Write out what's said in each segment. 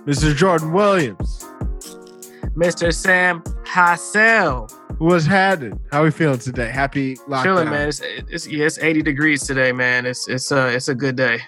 Mr. Jordan Williams. Mr. Sam Hassel. What's happening? How are we feeling today? Happy lockdown. Chilling, man. It's 80 degrees today, man. It's a good day.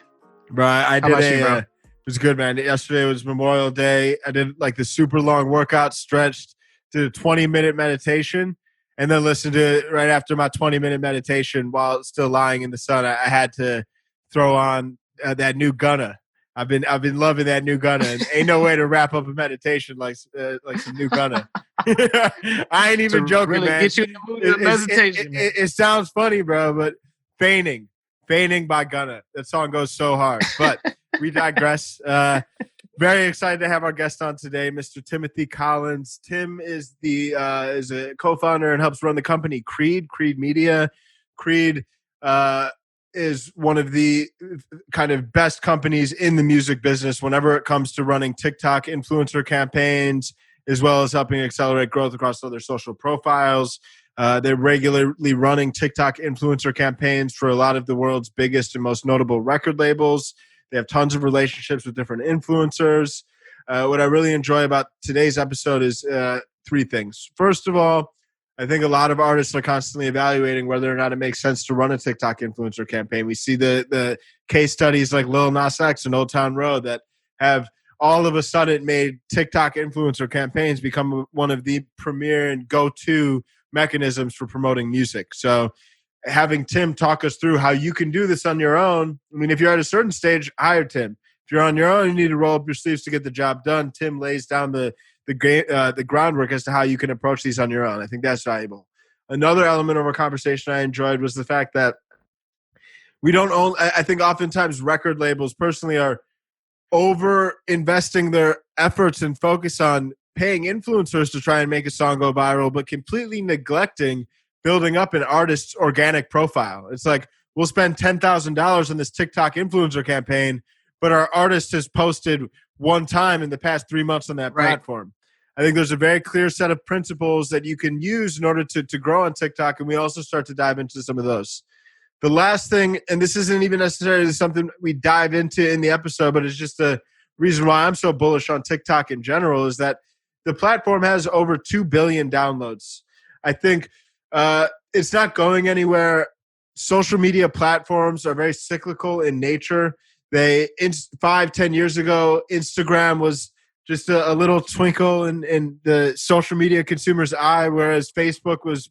Bro, I did bro? It was good, man. Yesterday was Memorial Day. I did like the super long workout, stretched, did a 20-minute meditation, and then listened to it right after my 20-minute meditation while still lying in the sun. I had to throw on that new Gunna. I've been loving that new Gunna, and ain't no way to wrap up a meditation like some new Gunna. I ain't even joking, really man. Get you in the mood of meditation. It sounds funny, bro, but feigning by Gunna. That song goes so hard. But we digress. Very excited to have our guest on today, Mr. Timothy Collins. Tim is is a co-founder and helps run the company Creed Media. Creed is one of the kind of best companies in the music business whenever it comes to running TikTok influencer campaigns, as well as helping accelerate growth across other social profiles. They're regularly running TikTok influencer campaigns for a lot of the world's biggest and most notable record labels. They have tons of relationships with different influencers. What I really enjoy about today's episode is three things. First of all, I think a lot of artists are constantly evaluating whether or not it makes sense to run a TikTok influencer campaign. We see the case studies like Lil Nas X and Old Town Road that have all of a sudden made TikTok influencer campaigns become one of the premier and go-to mechanisms for promoting music. So having Tim talk us through how you can do this on your own. I mean, if you're at a certain stage, hire Tim. If you're on your own, you need to roll up your sleeves to get the job done. Tim lays down the groundwork as to how you can approach these on your own. I think that's valuable. Another element of our conversation I enjoyed was the fact that we don't own, I think oftentimes record labels personally are over investing their efforts and focus on paying influencers to try and make a song go viral, but completely neglecting building up an artist's organic profile. It's like, we'll spend $10,000 on this TikTok influencer campaign, but our artist has posted one time in the past 3 months on that platform. I think there's a very clear set of principles that you can use in order to grow on TikTok, and we also start to dive into some of those. The last thing, and this isn't even necessarily something we dive into in the episode, but it's just a reason why I'm so bullish on TikTok in general, is that the platform has over 2 billion downloads. I think it's not going anywhere. Social media platforms are very cyclical in nature. 5-10 years ago, Instagram was just a little twinkle in the social media consumer's eye, whereas Facebook was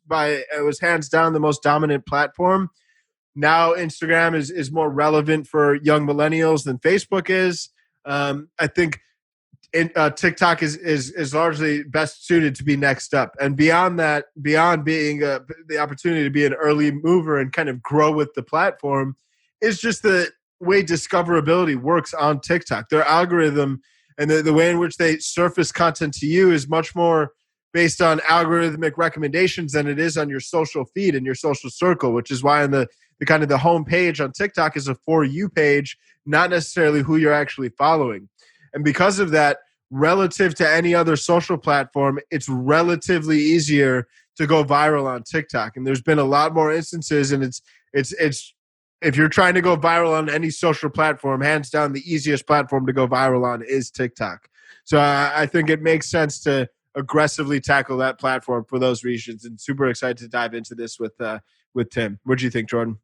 hands down the most dominant platform. Now Instagram is more relevant for young millennials than Facebook is. I think TikTok is largely best suited to be next up. And beyond that, beyond being the opportunity to be an early mover and kind of grow with the platform, is just the way discoverability works on TikTok. Their algorithm and the way in which they surface content to you is much more based on algorithmic recommendations than it is on your social feed and your social circle, which is why on the kind of the home page on TikTok is a For You page, not necessarily who you're actually following. And because of that, relative to any other social platform, it's relatively easier to go viral on TikTok. And there's been a lot more instances, and it's if you're trying to go viral on any social platform, hands down, the easiest platform to go viral on is TikTok. So I think it makes sense to aggressively tackle that platform for those reasons, and super excited to dive into this with Tim. What do you think, Jordan?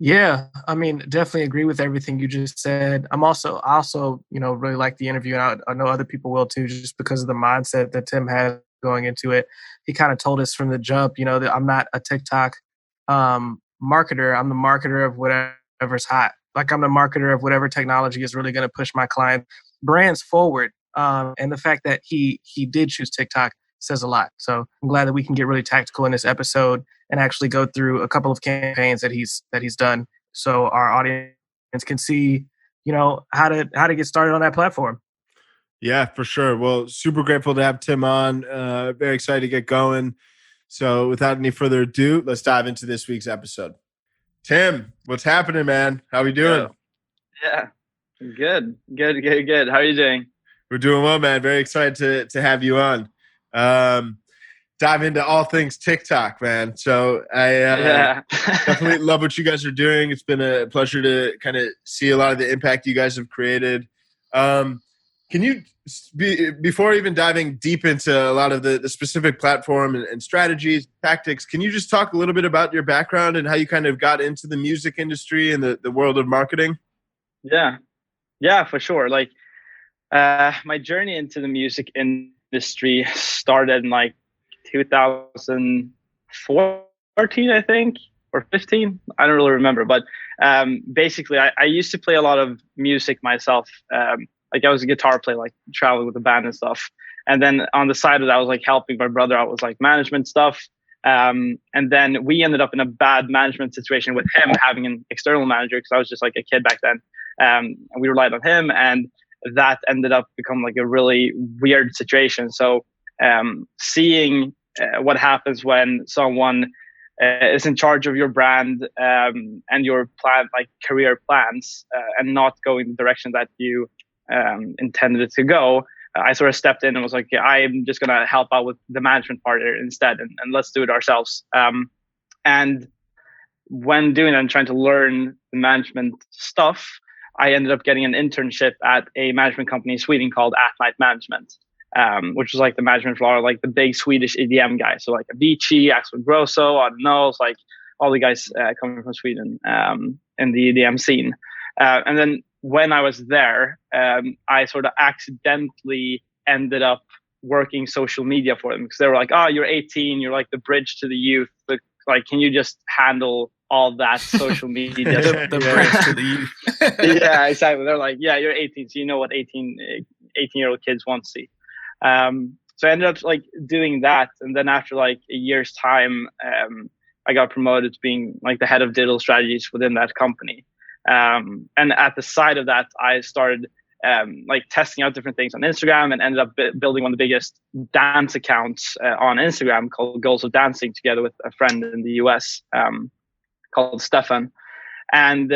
Yeah, I mean, definitely agree with everything you just said. I also, really like the interview, and I know other people will too, just because of the mindset that Tim had going into it. He kind of told us from the jump, that I'm not a TikTok marketer. I'm the marketer of whatever's hot. Like, I'm the marketer of whatever technology is really going to push my client brands forward. And the fact that he did choose TikTok says a lot. So I'm glad that we can get really tactical in this episode and actually go through a couple of campaigns that he's done, so our audience can see, how to get started on that platform. Yeah, for sure. Well, super grateful to have Tim on. Very excited to get going. So without any further ado, let's dive into this week's episode. Tim, what's happening, man? How we doing? Yeah, good. How are you doing? We're doing well, man. Very excited to have you on. Dive into all things TikTok, man. So I definitely love what you guys are doing. It's been a pleasure to kind of see a lot of the impact you guys have created. Can you, before even diving deep into a lot of the specific platform and strategies, tactics, can you just talk a little bit about your background and how you kind of got into the music industry and the world of marketing? Yeah, for sure. Like, my journey into the music industry started in like 2014, I think, or 15. I don't really remember, but basically, I used to play a lot of music myself. Like I was a guitar player, like traveling with a band and stuff. And then on the side of that, I was like helping my brother out with like management stuff. And then we ended up in a bad management situation with him having an external manager because I was just like a kid back then. And we relied on him, and that ended up becoming like a really weird situation. So seeing what happens when someone is in charge of your brand and your plan, like career plans, and not going the direction that you intended it to go, I sort of stepped in and was like, yeah, I'm just going to help out with the management part instead, and let's do it ourselves. And when doing that and trying to learn the management stuff, I ended up getting an internship at a management company in Sweden called At Night Management, which was like the management for like the big Swedish EDM guys. So like Avicii, Axel Grosso, I don't know, it's like all the guys coming from Sweden in the EDM scene. And then when I was there, I sort of accidentally ended up working social media for them because they were like, "Oh, you're 18, you're like the bridge to the youth. But like, can you just handle all that social media?" the bridge to the youth. Yeah, exactly. They're like, "Yeah, you're 18, so you know what 18-year-old kids want to see." So I ended up like doing that, and then after like a year's time, I got promoted to being like the head of digital strategies within that company. And at the side of that, I started like testing out different things on Instagram, and ended up building one of the biggest dance accounts on Instagram called Goals of Dancing, together with a friend in the US called Stefan. And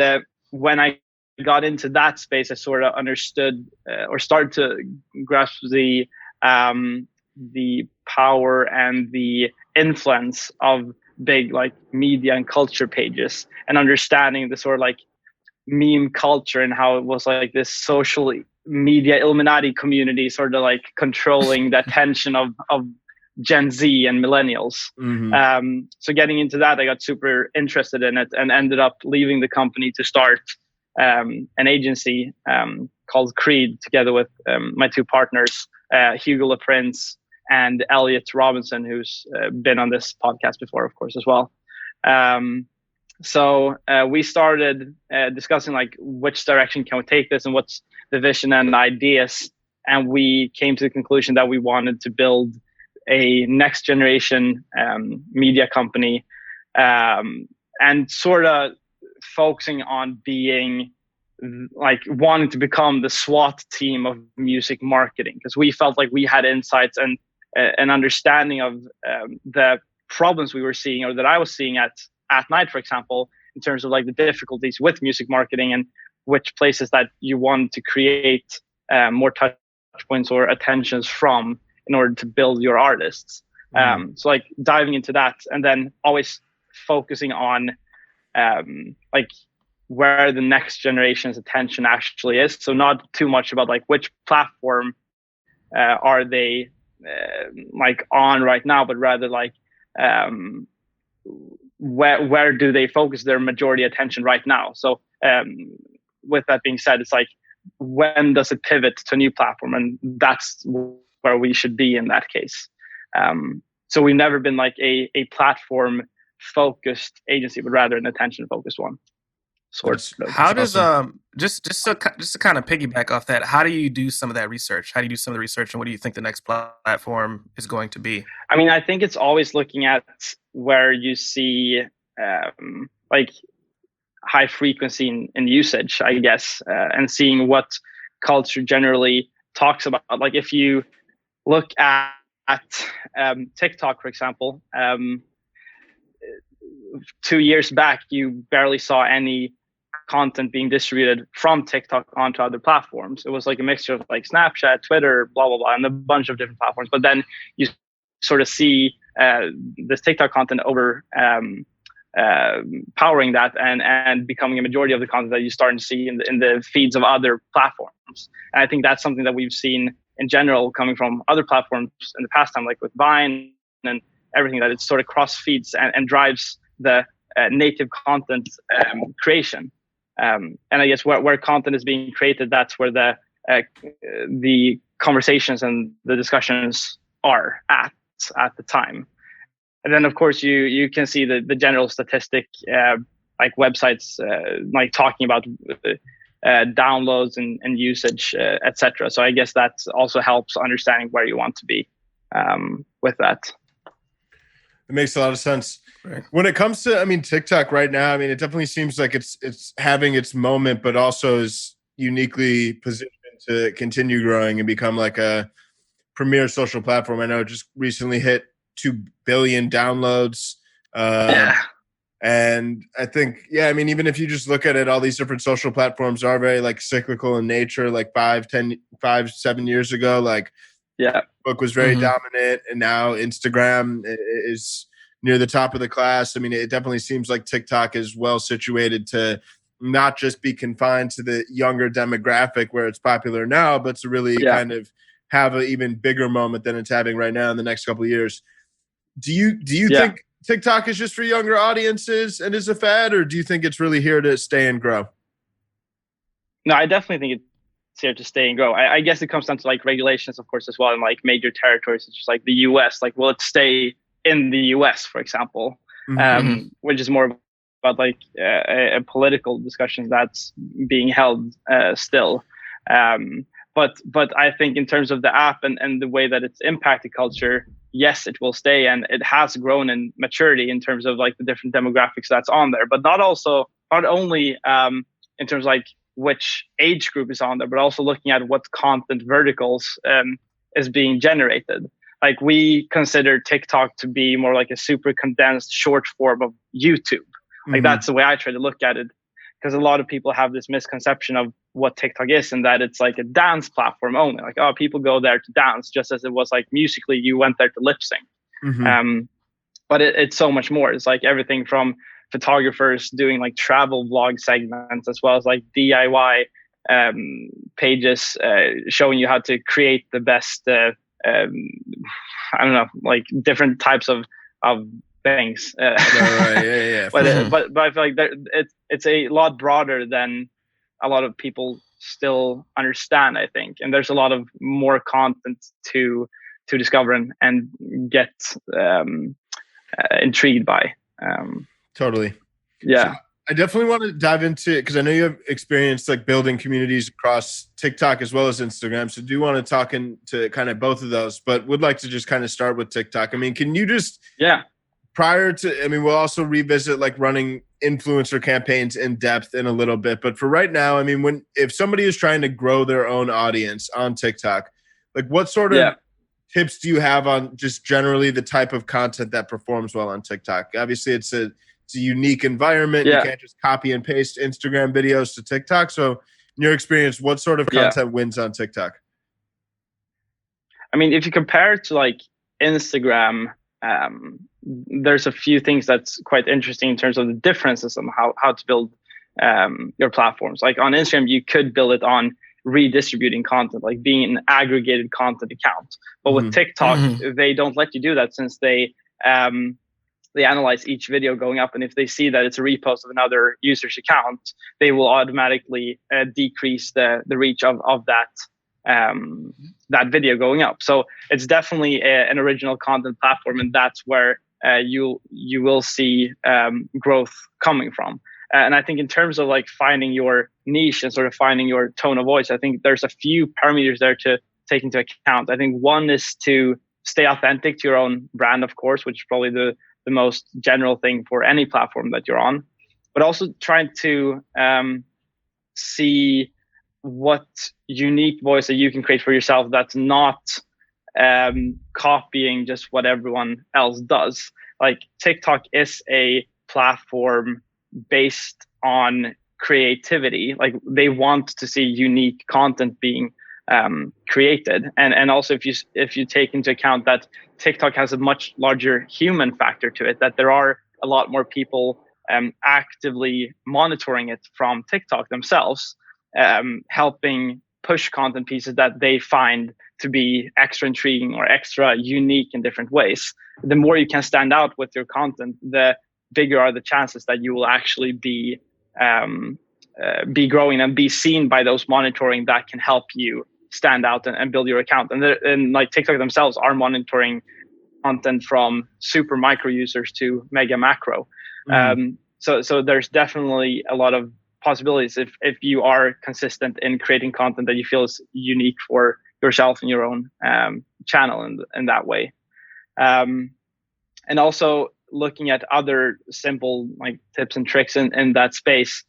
when I got into that space, I sort of understood or started to grasp the power and the influence of big like media and culture pages, and understanding the sort of like meme culture and how it was like this social media Illuminati community sort of like controlling the attention of Gen Z and millennials. Mm-hmm. So getting into that, I got super interested in it and ended up leaving the company to start an agency called Creed, together with my two partners, Hugo LaPrince and Elliot Robinson, who's been on this podcast before, of course, as well. So we started discussing like which direction can we take this and what's the vision and ideas. And we came to the conclusion that we wanted to build a next generation media company, and sort of focusing on being like wanting to become the SWAT team of music marketing, because we felt like we had insights and an understanding of the problems we were seeing, or that I was seeing at Night, for example, in terms of like the difficulties with music marketing and which places that you want to create more touch points or attentions from in order to build your artists. So like diving into that, and then always focusing on like where the next generation's attention actually is. So not too much about like which platform are they like on right now, but rather like where do they focus their majority attention right now. So with that being said, it's like, when does it pivot to a new platform? And that's where we should be in that case. So we've never been like a platform focused agency, but rather an attention focused one. How does just to kind of piggyback off that, how do you do some of that research? How do you do some of the research, and what do you think the next platform is going to be? I mean, I think it's always looking at where you see like high frequency in usage, I guess, and seeing what culture generally talks about. Like if you look at TikTok, for example, 2 years back, you barely saw any content being distributed from TikTok onto other platforms. It was like a mixture of like Snapchat, Twitter, blah, blah, blah, and a bunch of different platforms. But then you sort of see this TikTok content over powering that and becoming a majority of the content that you start to see in the feeds of other platforms. And I think that's something that we've seen in general coming from other platforms in the past time, like with Vine and everything, that it sort of cross feeds and drives the native content creation. And I guess where content is being created, that's where the conversations and the discussions are at the time. And then, of course, you can see the general statistic, like websites like talking about downloads and usage, etc. So I guess that also helps understanding where you want to be with that. It makes a lot of sense. Right. When it comes to, TikTok right now, it definitely seems like it's having its moment, but also is uniquely positioned to continue growing and become like a premier social platform. I know it just recently hit 2 billion downloads. And I think, even if you just look at it, all these different social platforms are very like cyclical in nature. Like 7 years ago, like Facebook was very dominant, and now Instagram is near the top of the class. It definitely seems like TikTok is well situated to not just be confined to the younger demographic where it's popular now, but to really kind of have an even bigger moment than it's having right now in the next couple of years. Do you think TikTok is just for younger audiences and is a fad, or do you think it's really here to stay and grow? No, I definitely think it's here to stay and grow. I guess it comes down to like regulations, of course, as well, in like major territories such as like the US. Like, will it stay in the US, for example, which is more about like a political discussion that's being held still. But I think in terms of the app and the way that it's impacted culture, yes, it will stay, and it has grown in maturity in terms of like the different demographics that's on there, but not only in terms of like which age group is on there, but also looking at what content verticals is being generated. Like, we consider TikTok to be more like a super condensed short form of YouTube. Like, that's the way I try to look at it, because a lot of people have this misconception of what TikTok is, and that it's like a dance platform only. Like, oh, people go there to dance, just as it was like Musical.ly, you went there to lip sync. But it's so much more. It's like everything from photographers doing like travel vlog segments, as well as like DIY pages showing you how to create the best, I don't know, like different types of things. But I feel like it's a lot broader than a lot of people still understand, I think. And there's a lot of more content to discover and get intrigued by. Totally. Yeah. So I definitely want to dive into it, because I know you have experience like building communities across TikTok as well as Instagram. So do want to talk into kind of both of those, but would like to just kind of start with TikTok. Can you just prior to, we'll also revisit like running influencer campaigns in depth in a little bit, but for right now, if somebody is trying to grow their own audience on TikTok, like what sort of tips do you have on just generally the type of content that performs well on TikTok? Obviously it's a unique environment. You can't just copy and paste Instagram videos to TikTok. So in your experience, what sort of content wins on TikTok? If you compare it to like Instagram, there's a few things that's quite interesting in terms of the differences on how to build your platforms. Like on Instagram, you could build it on redistributing content, like being an aggregated content account. But with TikTok, they don't let you do that, since they analyze each video going up, and if they see that it's a repost of another user's account, they will automatically decrease the reach of that video going up. So it's definitely an original content platform, and that's where you will see growth coming from. And I think in terms of like finding your niche and sort of finding your tone of voice, I think there's a few parameters there to take into account. I think one is to stay authentic to your own brand, of course, which is probably the most general thing for any platform that you're on, but also trying to see what unique voice that you can create for yourself that's not copying just what everyone else does. Like, TikTok is a platform based on creativity. Like, they want to see unique content being created, and also if you take into account that TikTok has a much larger human factor to it, that there are a lot more people actively monitoring it from TikTok themselves, helping push content pieces that they find to be extra intriguing or extra unique in different ways. The more you can stand out with your content, the bigger are the chances that you will actually be growing and be seen by those monitoring that can help you stand out and build your account. And like TikTok themselves are monitoring content from super micro users to mega macro. So there's definitely a lot of possibilities if you are consistent in creating content that you feel is unique for yourself and your own channel in that way. And also looking at other simple like tips and tricks in that space,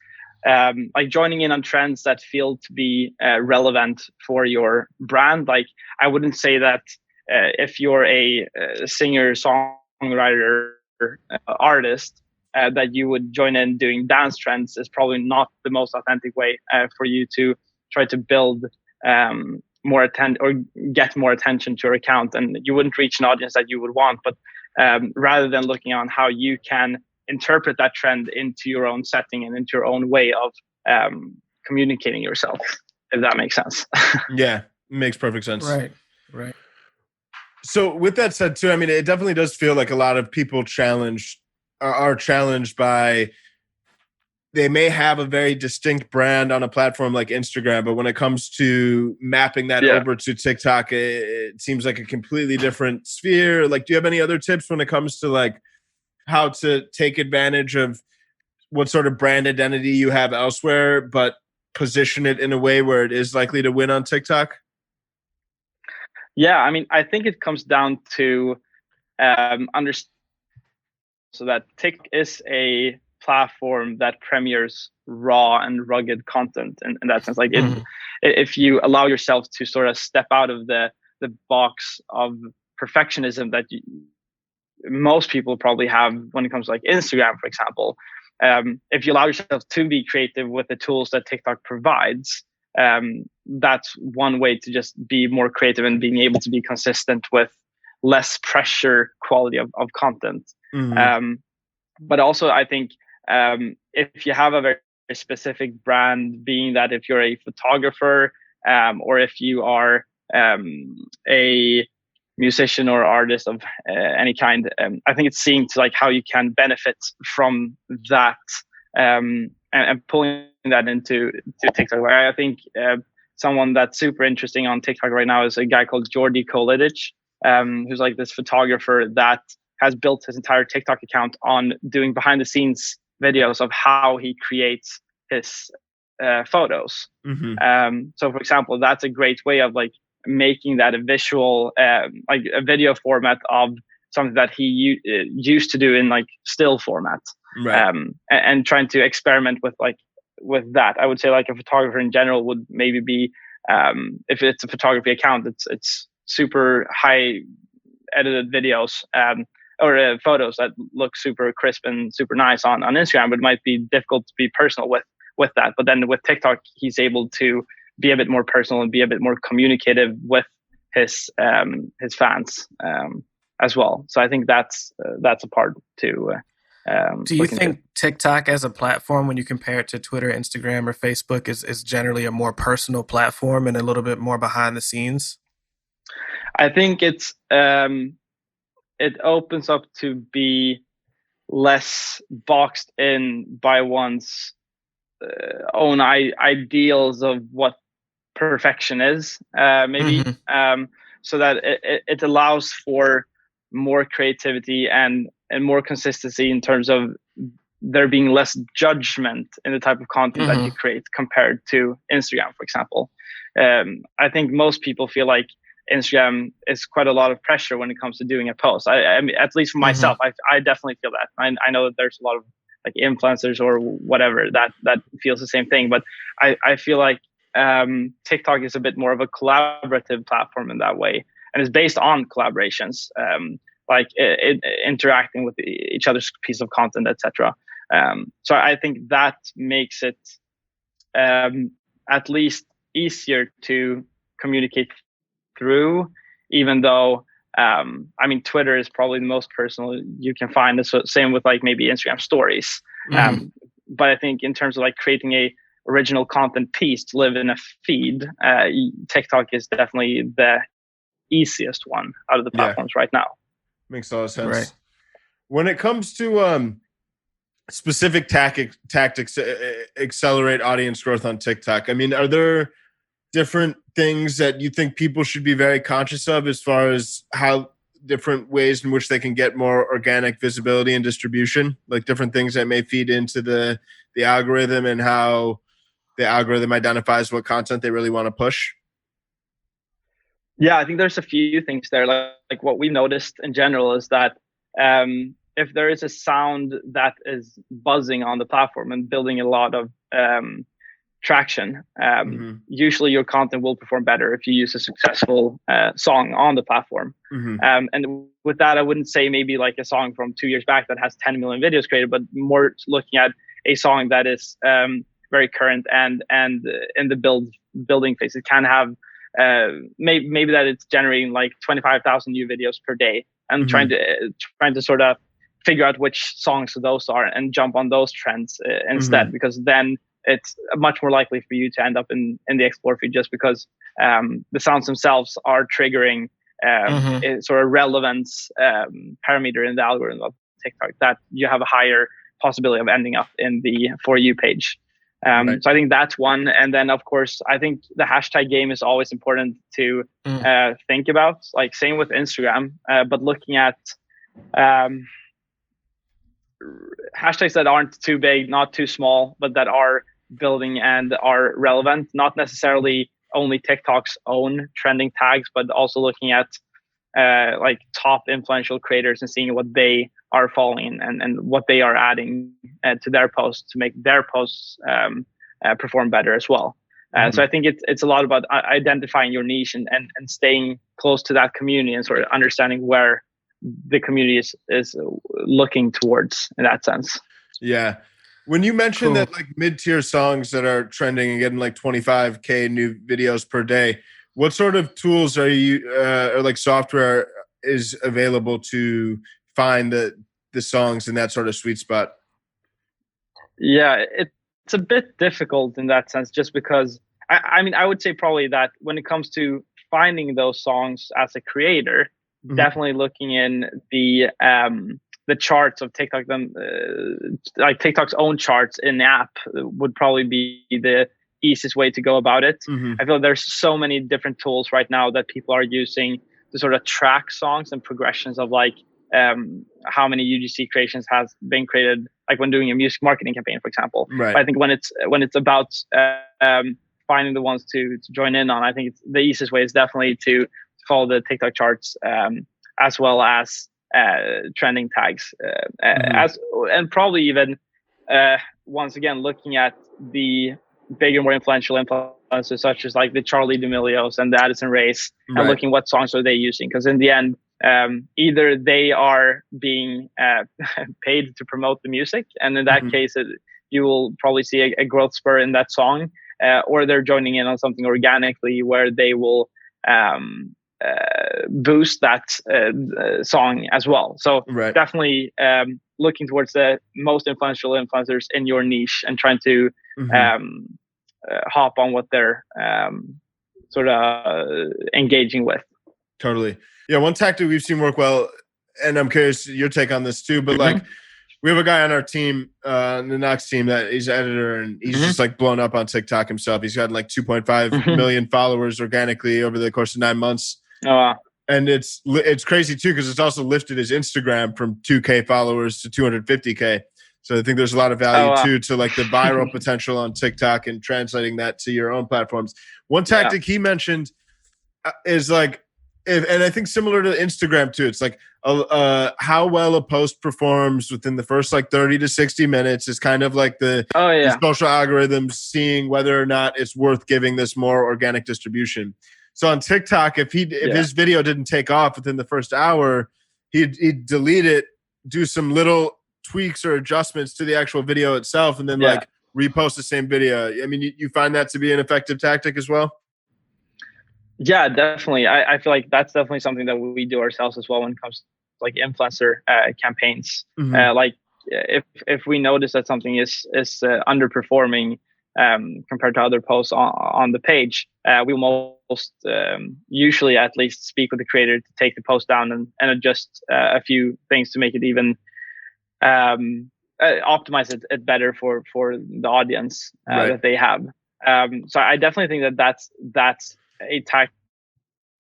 like joining in on trends that feel to be relevant for your brand. Like I wouldn't say that if you're a singer, songwriter, artist, that you would join in doing dance trends is probably not the most authentic way for you to try to build more or get more attention to your account. And you wouldn't reach an audience that you would want. But rather than looking on how you can interpret that trend into your own setting and into your own way of communicating yourself, if that makes sense. Yeah, makes perfect sense. Right. So with that said too, I mean, it definitely does feel like a lot of people are challenged by, they may have a very distinct brand on a platform like Instagram, but when it comes to mapping that over to TikTok, it seems like a completely different sphere. Like, do you have any other tips when it comes to like how to take advantage of what sort of brand identity you have elsewhere, but position it in a way where it is likely to win on TikTok? Yeah, I mean, I think it comes down to understand so that TikTok is a platform that premieres raw and rugged content in that sense. Like if you allow yourself to sort of step out of the box of perfectionism that most people probably have when it comes to like Instagram, for example, if you allow yourself to be creative with the tools that TikTok provides, that's one way to just be more creative and being able to be consistent with less pressure quality of content. But also I think if you have a very specific brand, being that if you're a photographer or if you are a musician or artist of any kind, I think it's seeing to like how you can benefit from that and pulling that into TikTok. I think someone that's super interesting on TikTok right now is a guy called Jordi Kolidic, who's like this photographer that has built his entire TikTok account on doing behind the scenes videos of how he creates his photos. So for example, that's a great way of like making that a visual, like a video format of something that he used to do in like still format. Right. And trying to experiment with that. I would say like a photographer in general would maybe be, if it's a photography account, it's super high edited videos, or photos that look super crisp and super nice on Instagram, but it might be difficult to be personal with that. But then with TikTok, he's able to be a bit more personal and be a bit more communicative with his fans as well. So I think that's a part to. Do you think TikTok as a platform, when you compare it to Twitter, Instagram, or Facebook, is generally a more personal platform and a little bit more behind the scenes? I think it's it opens up to be less boxed in by one's own ideals of what perfection is, maybe, so that it allows for more creativity and more consistency in terms of there being less judgment in the type of content that you create compared to Instagram, for example. I think most people feel like Instagram is quite a lot of pressure when it comes to doing a post. I mean, at least for myself, I definitely feel that. I know that there's a lot of like influencers or whatever that feels the same thing, but I feel like TikTok is a bit more of a collaborative platform in that way, and is based on collaborations, like interacting with each other's piece of content, etc. So I think that makes it at least easier to communicate through, even though I mean, Twitter is probably the most personal you can find. So same with like maybe Instagram stories. But I think in terms of like creating original content piece to live in a feed, TikTok is definitely the easiest one out of the platforms right now. Makes a lot of sense. Right. When it comes to specific tactics to accelerate audience growth on TikTok, I mean, are there different things that you think people should be very conscious of as far as how different ways in which they can get more organic visibility and distribution, like different things that may feed into the algorithm and how the algorithm identifies what content they really want to push? Yeah, I think there's a few things there. Like what we noticed in general is that if there is a sound that is buzzing on the platform and building a lot of traction, usually your content will perform better if you use a successful song on the platform. And with that, I wouldn't say maybe like a song from 2 years back that has 10 million videos created, but more looking at a song that is very current and in the building phase. It can have maybe that it's generating like 25,000 new videos per day, and trying to sort of figure out which songs those are and jump on those trends instead, because then it's much more likely for you to end up in the explore feed, just because the sounds themselves are triggering a sort of relevance parameter in the algorithm of TikTok, that you have a higher possibility of ending up in the For You page. Right. So I think that's one. And then, of course, I think the hashtag game is always important to think about, like same with Instagram, but looking at hashtags that aren't too big, not too small, but that are building and are relevant, not necessarily only TikTok's own trending tags, but also looking at like top influential creators and seeing what they are following and what they are adding to their posts to make their posts perform better as well. So I think it's a lot about identifying your niche and staying close to that community and sort of understanding where the community is looking towards in that sense. Yeah. When you mentioned that like mid-tier songs that are trending and getting like 25K new videos per day, what sort of tools are you or like software is available to find the songs in that sort of sweet spot? Yeah, it's a bit difficult in that sense, just because I mean, I would say probably that when it comes to finding those songs as a creator, definitely looking in the charts of TikTok, like TikTok's own charts in the app would probably be the easiest way to go about it. I feel there's so many different tools right now that people are using to sort of track songs and progressions of like how many UGC creations has been created, like when doing a music marketing campaign, for example. Right. But I think when it's about finding the ones to join in on, I think it's the easiest way is definitely to follow the TikTok charts as well as trending tags, and probably even once again looking at the bigger, more influential influencers such as like the Charli D'Amelio's and the Addison Rae's, and looking what songs are they using, because in the end either they are being paid to promote the music, and in that case you will probably see a growth spur in that song, or they're joining in on something organically where they will boost that song as well. So definitely looking towards the most influential influencers in your niche and trying to hop on what they're sort of engaging with. Totally. Yeah, one tactic we've seen work well, and I'm curious your take on this too, but like we have a guy on our team, the Knox team, that he's an editor, and he's just like blown up on TikTok himself. He's got like 2.5 million followers organically over the course of 9 months. Oh, wow. And it's crazy too, because it's also lifted his Instagram from 2K followers to 250K. So I think there's a lot of value too to like the viral potential on TikTok and translating that to your own platforms. One tactic he mentioned is like, and I think similar to Instagram too, it's like how well a post performs within the first like 30 to 60 minutes is kind of like the social algorithms seeing whether or not it's worth giving this more organic distribution. So on TikTok, if his video didn't take off within the first hour, he'd delete it, do some little tweaks or adjustments to the actual video itself, and then like repost the same video. I mean, you find that to be an effective tactic as well? Yeah, definitely. I feel like that's definitely something that we do ourselves as well when it comes to like influencer campaigns. Like if we notice that something is underperforming compared to other posts on the page. We will most usually at least speak with the creator to take the post down and adjust a few things to make it even optimize it better for the audience that they have. So I definitely think that's a tactic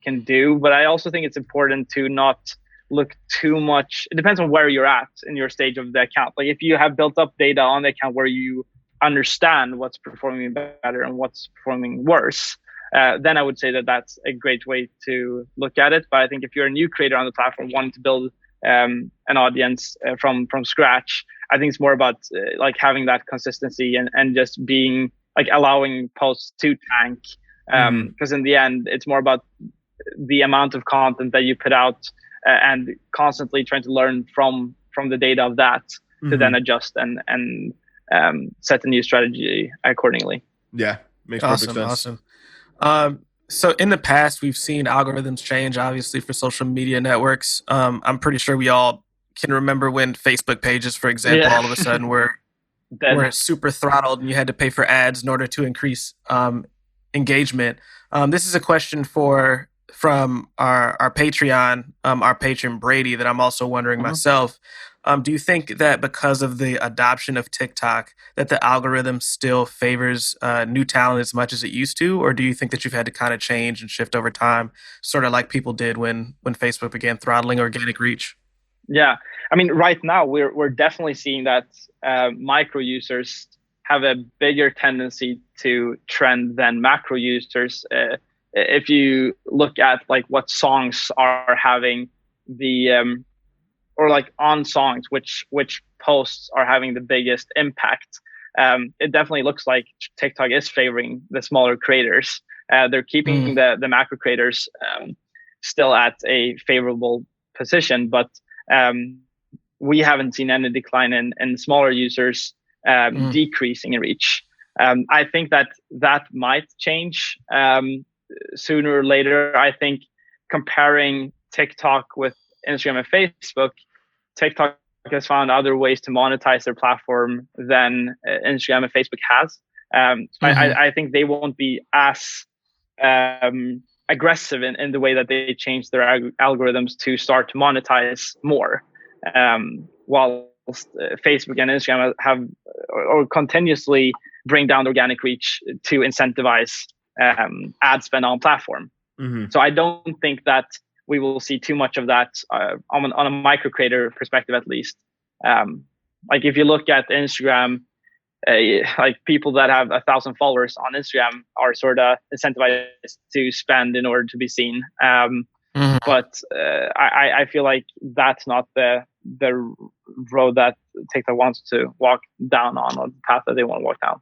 can do, but I also think it's important to not look too much. It depends on where you're at in your stage of the account. Like if you have built up data on the account where you understand what's performing better and what's performing worse, then I would say that that's a great way to look at it. But I think if you're a new creator on the platform wanting to build an audience from scratch, I think it's more about like having that consistency and just being like allowing posts to tank, because in the end it's more about the amount of content that you put out and constantly trying to learn from the data of that to then adjust and set a new strategy accordingly. Yeah, makes perfect sense. Awesome. So in the past, we've seen algorithms change, obviously, for social media networks. I'm pretty sure we all can remember when Facebook pages, for example, all of a sudden were super throttled and you had to pay for ads in order to increase engagement. This is a question from our Patreon, our patron Brady, that I'm also wondering myself. Do you think that because of the adoption of TikTok, that the algorithm still favors new talent as much as it used to? Or do you think that you've had to kind of change and shift over time, sort of like people did when Facebook began throttling organic reach? Yeah, I mean, right now we're definitely seeing that micro users have a bigger tendency to trend than macro users. If you look at like what songs are having the or like on songs, which posts are having the biggest impact, it definitely looks like TikTok is favoring the smaller creators. They're keeping the macro creators still at a favorable position, but we haven't seen any decline in smaller users decreasing in reach. I think that might change sooner or later. I think comparing TikTok with Instagram and Facebook, TikTok has found other ways to monetize their platform than Instagram and Facebook has. I think they won't be as aggressive in the way that they change their algorithms to start to monetize more. While Facebook and Instagram have or continuously bring down organic reach to incentivize ad spend on platform. So I don't think that we will see too much of that on a micro creator perspective, at least. Like if you look at Instagram, like people that have 1,000 followers on Instagram are sort of incentivized to spend in order to be seen. But I feel like that's not the road that TikTok wants to walk down on, or the path that they want to walk down.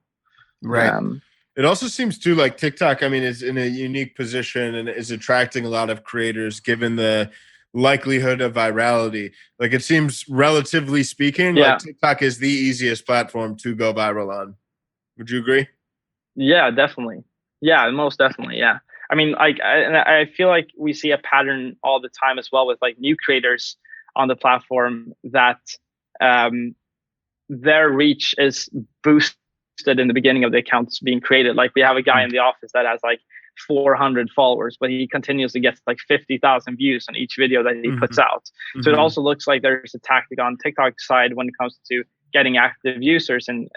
Right. It also seems too like TikTok, I mean, is in a unique position and is attracting a lot of creators given the likelihood of virality. Like it seems, relatively speaking, like TikTok is the easiest platform to go viral on. Would you agree? Yeah, definitely. Yeah, most definitely. Yeah. I mean, like, I feel like we see a pattern all the time as well with like new creators on the platform that their reach is boosted in the beginning of the accounts being created. Like we have a guy in the office that has like 400 followers, but he continuously gets like 50,000 views on each video that he puts out. So it also looks like there's a tactic on TikTok side when it comes to getting active users and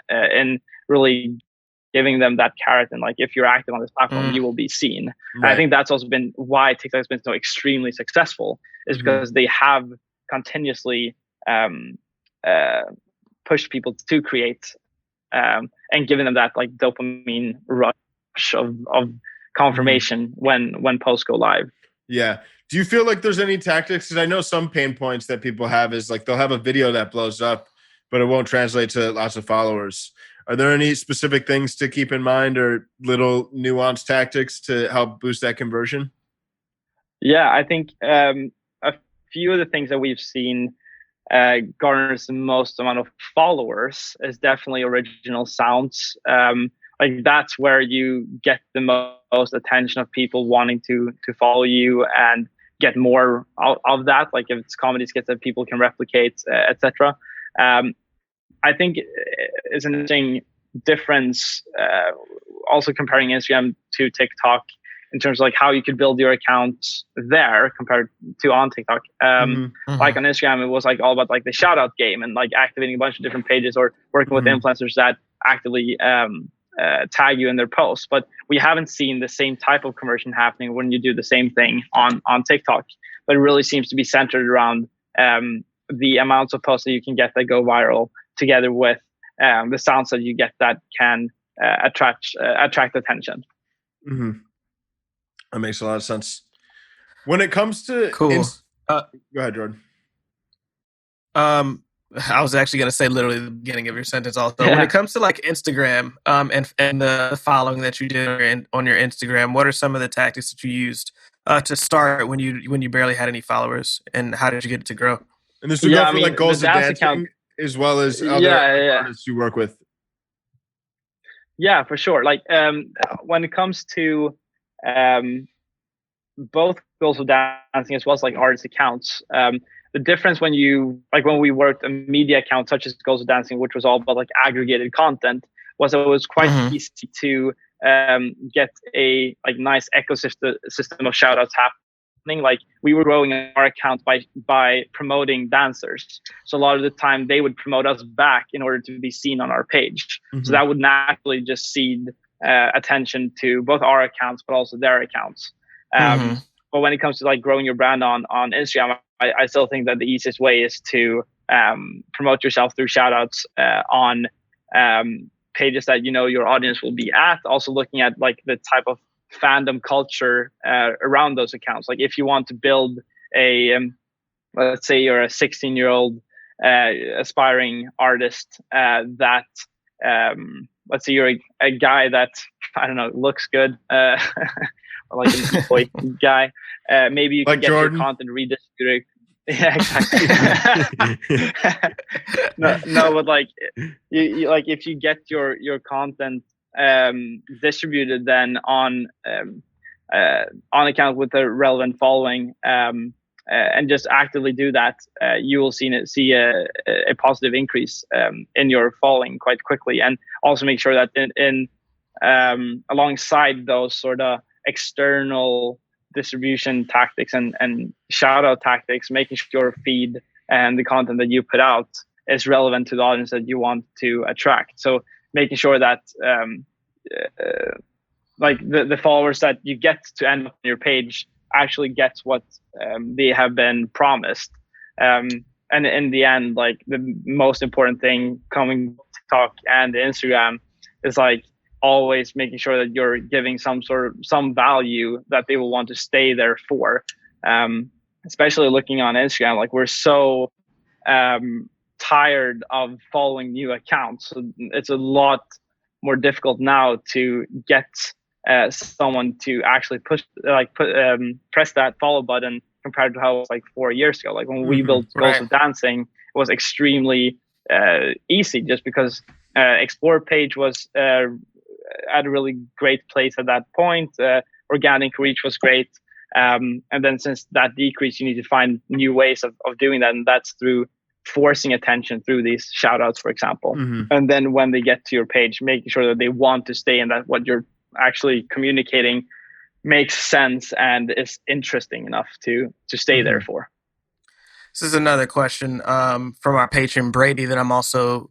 really giving them that carrot. And like, if you're active on this platform, you will be seen. Right. I think that's also been why TikTok has been so extremely successful, is because they have continuously pushed people to create and giving them that like dopamine rush of confirmation when posts go live. Yeah. Do you feel like there's any tactics? Because I know some pain points that people have is like they'll have a video that blows up, but it won't translate to lots of followers. Are there any specific things to keep in mind or little nuanced tactics to help boost that conversion? Yeah, I think a few of the things that we've seen garners the most amount of followers is definitely original sounds. Like that's where you get the most attention of people wanting to follow you and get more out of that. Like if it's comedy skits that people can replicate, etc. I think it's an interesting difference, also comparing Instagram to TikTok in terms of like how you could build your account there compared to on TikTok. Like on Instagram, it was like all about like the shout out game and like activating a bunch of different pages or working with influencers that actively tag you in their posts. But we haven't seen the same type of conversion happening when you do the same thing on TikTok. But it really seems to be centered around the amounts of posts that you can get that go viral, together with the sounds that you get that can attract attention. That makes a lot of sense. When it comes to cool, go ahead, Jordan. I was actually going to say literally the beginning of your sentence also. When it comes to like Instagram and the following that you did on your Instagram, what are some of the tactics that you used to start when you barely had any followers, and how did you get it to grow? And this would go for like Goals of Dancing account, as well as other artists you work with. Yeah, for sure. Like when it comes to both Goals of Dancing as well as like artist accounts, the difference when we worked a media account such as Goals of Dancing, which was all about like aggregated content, was it was quite easy to get a like nice ecosystem of shout outs happening. Like we were growing our account by promoting dancers. So a lot of the time they would promote us back in order to be seen on our page. So that would naturally just seed attention to both our accounts, but also their accounts. But when it comes to like growing your brand on Instagram, I still think that the easiest way is to promote yourself through shout outs on pages that you know your audience will be at. Also looking at like the type of fandom culture around those accounts. Like if you want to build a let's say you're a 16-year-old aspiring artist that let's say you're a guy that, I don't know, looks good, or like a boy guy, maybe you can like get Jordan. Your content redistributed. Yeah, exactly. no, but like you like if you get your content distributed then on account with a relevant following, and just actively do that, you will see a positive increase in your following quite quickly. And also make sure that in alongside those sort of external distribution tactics and shout out tactics, making sure your feed and the content that you put out is relevant to the audience that you want to attract. So making sure that like the followers that you get to end up on your page actually gets what they have been promised. And in the end, like the most important thing coming to TikTok and Instagram is like always making sure that you're giving some value that they will want to stay there for. Especially looking on Instagram, like we're so tired of following new accounts. So it's a lot more difficult now to get someone to actually press that follow button compared to how it was like 4 years ago. Like when we built Goals of Dancing, it was extremely easy just because Explore page was at a really great place at that point. Organic reach was great. And then since that decreased, you need to find new ways of doing that. And that's through forcing attention through these shout outs, for example. And then when they get to your page, making sure that they want to stay and that what you're actually communicating makes sense and is interesting enough to stay there for. This is another question from our patron Brady that I'm also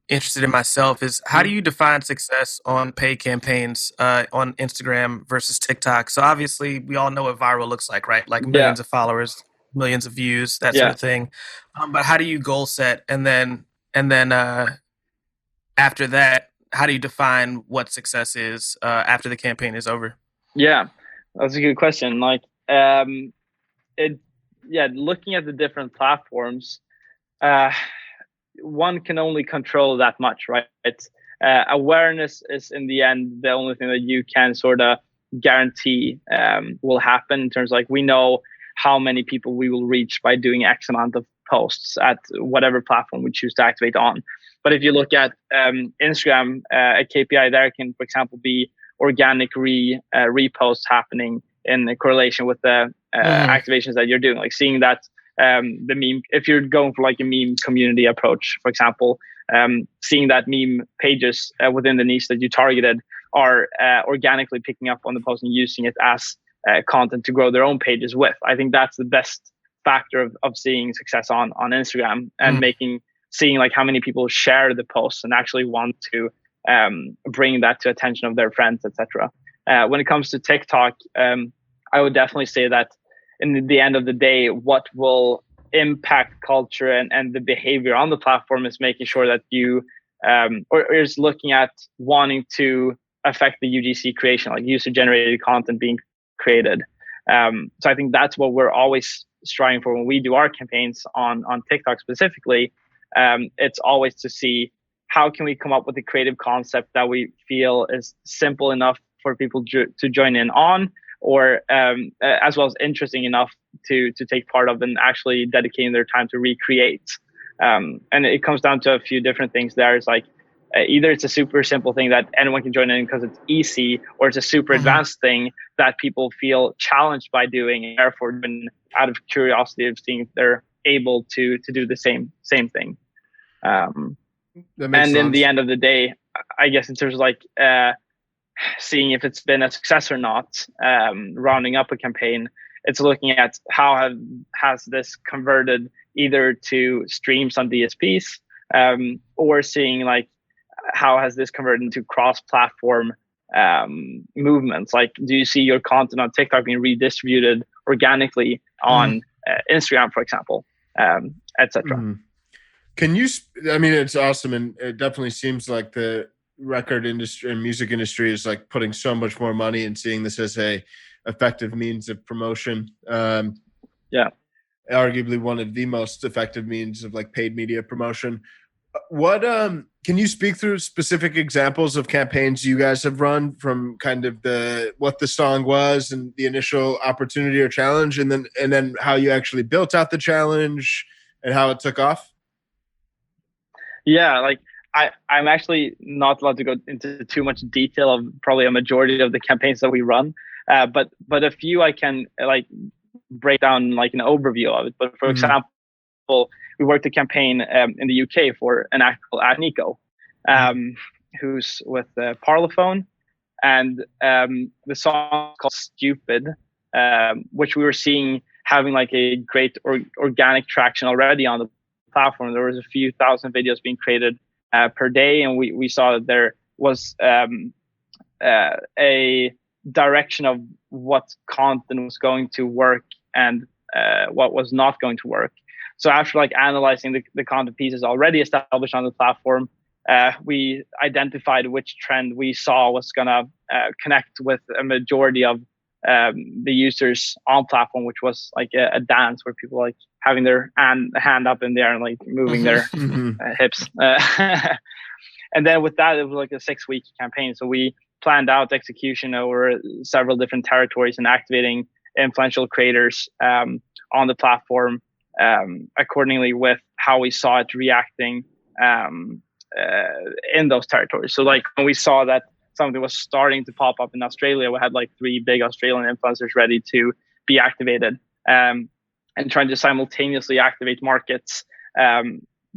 interested in myself is how do you define success on paid campaigns on Instagram versus TikTok? So obviously we all know what viral looks like, right? Like millions of followers, millions of views, that sort of thing. But how do you goal set? And then after that, how do you define what success is after the campaign is over? Yeah, that's a good question. Like looking at the different platforms, one can only control that much, right? Awareness is in the end the only thing that you can sort of guarantee will happen in terms of like we know how many people we will reach by doing X amount of posts at whatever platform we choose to activate on. But if you look at Instagram, a KPI there can, for example, be organic reposts happening in correlation with the activations that you're doing. Like seeing that the meme, if you're going for like a meme community approach, for example, seeing that meme pages within the niche that you targeted are organically picking up on the post and using it as content to grow their own pages with. I think that's the best factor of seeing success on Instagram, and seeing like how many people share the posts and actually want to bring that to attention of their friends, etc. When it comes to TikTok, I would definitely say that in the end of the day, what will impact culture and the behavior on the platform is making sure that you or is looking at wanting to affect the UGC creation, like user generated content being created. So I think that's what we're always striving for when we do our campaigns on TikTok specifically. It's always to see how can we come up with a creative concept that we feel is simple enough for people to join in on, or as well as interesting enough to take part of and actually dedicating their time to recreate. And it comes down to a few different things there. It's like either it's a super simple thing that anyone can join in because it's easy, or it's a super advanced thing that people feel challenged by doing, and therefore out of curiosity of seeing if they're able to do the same thing. And in the end of the day, I guess in terms of like seeing if it's been a success or not, rounding up a campaign, it's looking at how has this converted either to streams on DSPs, or seeing like how has this converted into cross-platform movements. Like, do you see your content on TikTok being redistributed organically on Instagram, for example, etc. Can you? I mean, it's awesome, and it definitely seems like the record industry and music industry is like putting so much more money and seeing this as a effective means of promotion. Arguably one of the most effective means of like paid media promotion. What can you speak through specific examples of campaigns you guys have run from kind of what the song was and the initial opportunity or challenge, and then how you actually built out the challenge and how it took off? Yeah, like I'm actually not allowed to go into too much detail of probably a majority of the campaigns that we run, but a few I can like break down like an overview of it. But for example, we worked a campaign in the UK for an act called Nico, who's with Parlophone, and the song called Stupid, which we were seeing having like a great organic traction already on the platform. There was a few thousand videos being created per day, and we saw that there was a direction of what content was going to work and what was not going to work. So after like analyzing the content pieces already established on the platform, we identified which trend we saw was gonna connect with a majority of the users on platform, which was like a dance where people like having their hand up in the air and like moving their hips. And then with that, it was like a 6-week campaign. So we planned out execution over several different territories and activating influential creators on the platform accordingly with how we saw it reacting in those territories. So like when we saw that something was starting to pop up in Australia, we had like 3 big Australian influencers ready to be activated, and trying to simultaneously activate markets,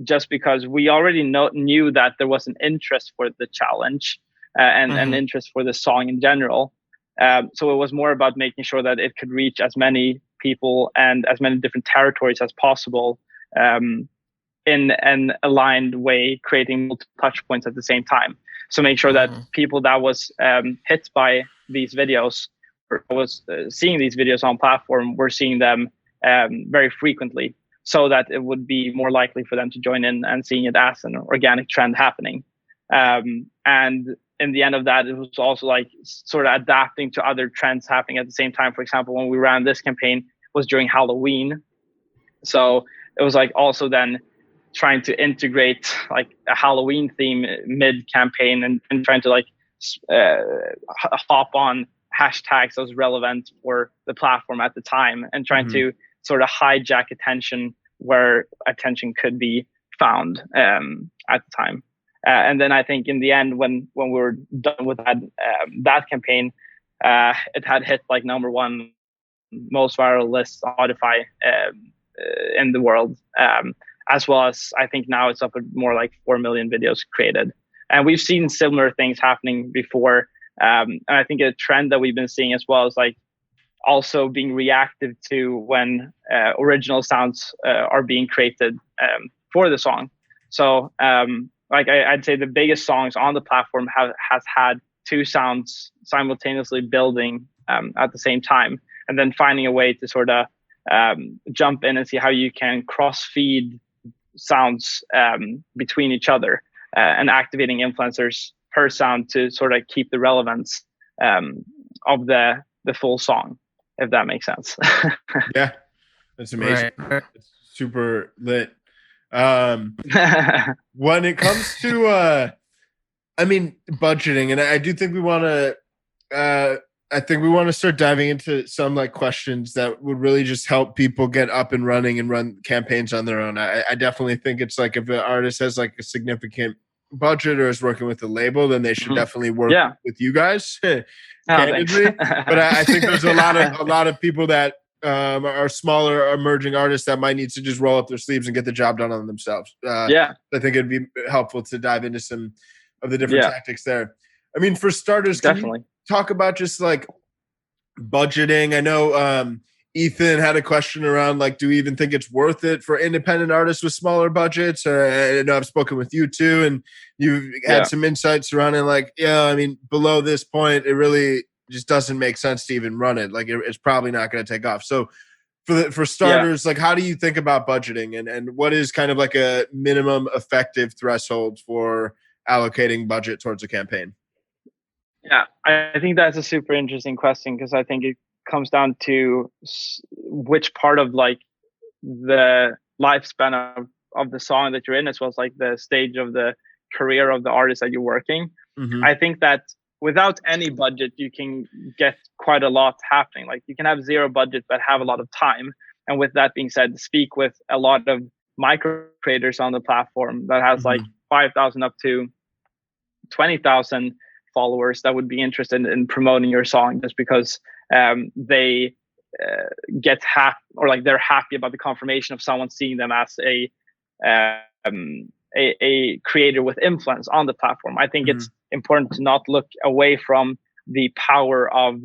just because we already knew that there was an interest for the challenge and an interest for the song in general. So it was more about making sure that it could reach as many people and as many different territories as possible in an aligned way, creating multiple touch points at the same time. So make sure that people that was hit by these videos or was seeing these videos on platform were seeing them very frequently, so that it would be more likely for them to join in and seeing it as an organic trend happening. And in the end of that, it was also like sort of adapting to other trends happening at the same time. For example, when we ran this campaign was during Halloween. So it was like also then trying to integrate like a Halloween theme mid campaign and trying to like hop on hashtags that was relevant for the platform at the time, and trying to sort of hijack attention where attention could be found at the time. And then I think in the end, when we were done with that campaign, it had hit like #1 most viral list on Spotify in the world. as well as I think now it's up at more like 4 million videos created. And we've seen similar things happening before. And I think a trend that we've been seeing as well is like also being reactive to when original sounds are being created for the song. So like I'd say the biggest songs on the platform has had two sounds simultaneously building at the same time, and then finding a way to sort of jump in and see how you can cross feed sounds between each other and activating influencers per sound to sort of keep the relevance of the full song, if that makes sense. Yeah, that's amazing. Right. It's super lit. When it comes to I mean, budgeting, and I do think we want to I think we want to start diving into some like questions that would really just help people get up and running and run campaigns on their own. I definitely think it's like if an artist has like a significant budget or is working with a label, then they should definitely work with you guys. Candidly, but I think there's a lot of people that are smaller emerging artists that might need to just roll up their sleeves and get the job done on themselves. I think it'd be helpful to dive into some of the different tactics there. I mean, for starters, can you talk about just like budgeting? I know Ethan had a question around like, do we even think it's worth it for independent artists with smaller budgets? I know I've spoken with you too, and you've had some insights surrounding like, I mean, below this point, it really just doesn't make sense to even run it. Like it's probably not going to take off. So for starters, like how do you think about budgeting and what is kind of like a minimum effective threshold for allocating budget towards a campaign? Yeah, I think that's a super interesting question because I think it comes down to which part of like the lifespan of the song that you're in, as well as like the stage of the career of the artist that you're working. I think that without any budget, you can get quite a lot happening. Like you can have zero budget, but have a lot of time. And with that being said, speak with a lot of micro creators on the platform that has like 5,000 up to 20,000 followers that would be interested in promoting your song just because they get happy or like they're happy about the confirmation of someone seeing them as a creator with influence on the platform. I think it's important to not look away from the power of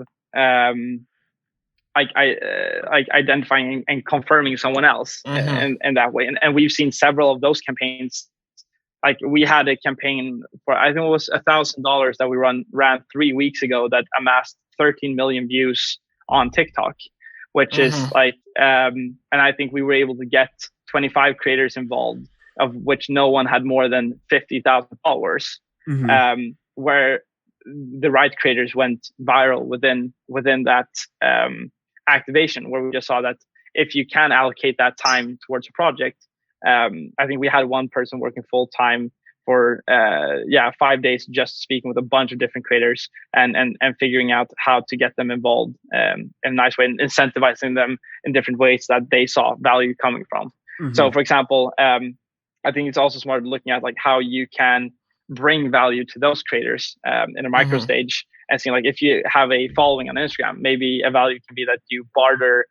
identifying and confirming someone else in that way. And we've seen several of those campaigns. Like we had a campaign for, I think it was $1,000 that we ran 3 weeks ago that amassed 13 million views on TikTok, which is like, and I think we were able to get 25 creators involved, of which no one had more than 50,000 followers, where the right creators went viral within that activation, where we just saw that if you can allocate that time towards a project, I think we had one person working full time for 5 days, just speaking with a bunch of different creators and figuring out how to get them involved in a nice way and incentivizing them in different ways that they saw value coming from. So, for example, I think it's also smart looking at like how you can bring value to those creators in a micro stage and seeing like if you have a following on Instagram, maybe a value can be that you barter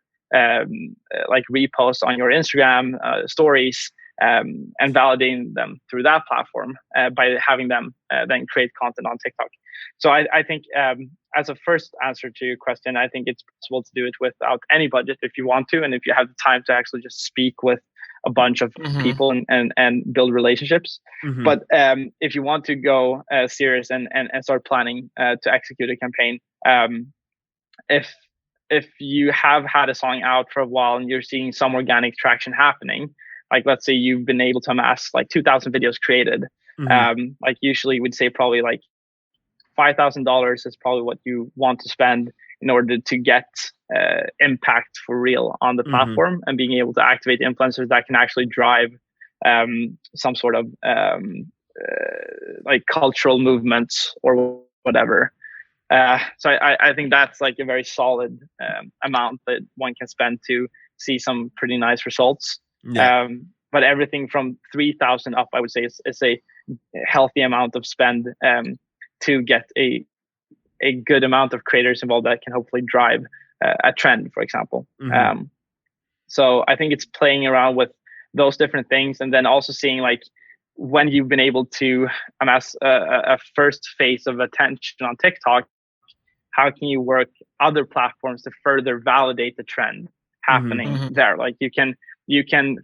like reposts on your Instagram stories and validating them through that platform by having them then create content on TikTok. So I think as a first answer to your question, I think it's possible to do it without any budget if you want to, and if you have the time to actually just speak with a bunch of people and build relationships. But if you want to go serious and start planning to execute a campaign, if you have had a song out for a while and you're seeing some organic traction happening, like let's say you've been able to amass like 2,000 videos created, like usually we'd say probably like $5,000 is probably what you want to spend in order to get impact for real on the platform and being able to activate influencers that can actually drive some sort of like cultural movements or whatever. So I think that's like a very solid amount that one can spend to see some pretty nice results. But everything from 3,000 up, I would say, is a healthy amount of spend to get a good amount of creators involved that can hopefully drive a trend, for example. So I think it's playing around with those different things, and then also seeing like when you've been able to amass a first phase of attention on TikTok, how can you work other platforms to further validate the trend happening there? Like you can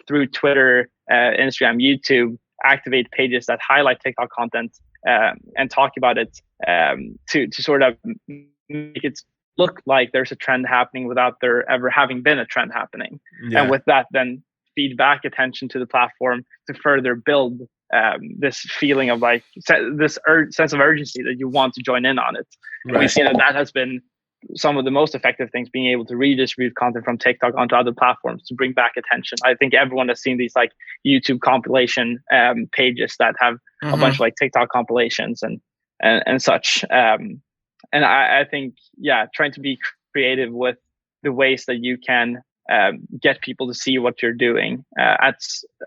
through Twitter, Instagram, YouTube, activate pages that highlight TikTok content and talk about it to sort of make it look like there's a trend happening without there ever having been a trend happening. Yeah. And with that, then feed back attention to the platform to further build this feeling of like this sense of urgency that you want to join in on it. Right. And we've seen that has been some of the most effective things, being able to redistribute content from TikTok onto other platforms to bring back attention. I think everyone has seen these like YouTube compilation pages that have a bunch of like TikTok compilations and such. And I think, trying to be creative with the ways that you can get people to see what you're doing at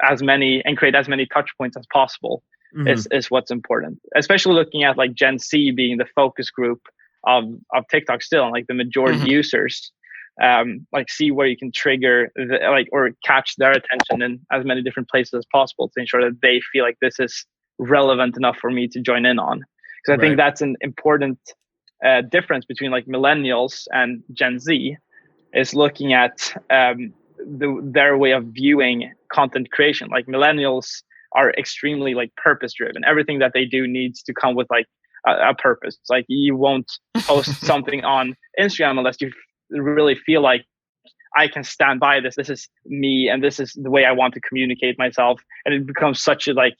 as many and create as many touch points as possible is what's important, especially looking at like Gen Z being the focus group of TikTok still, and like the majority users, like see where you can trigger or catch their attention in as many different places as possible to ensure that they feel like this is relevant enough for me to join in on. Because I think that's an important difference between like millennials and Gen Z, is looking at their way of viewing content creation. Like millennials are extremely like purpose driven. Everything that they do needs to come with like a purpose. It's like you won't post something on Instagram unless you really feel like I can stand by this. This is me, and this is the way I want to communicate myself. And it becomes such a like,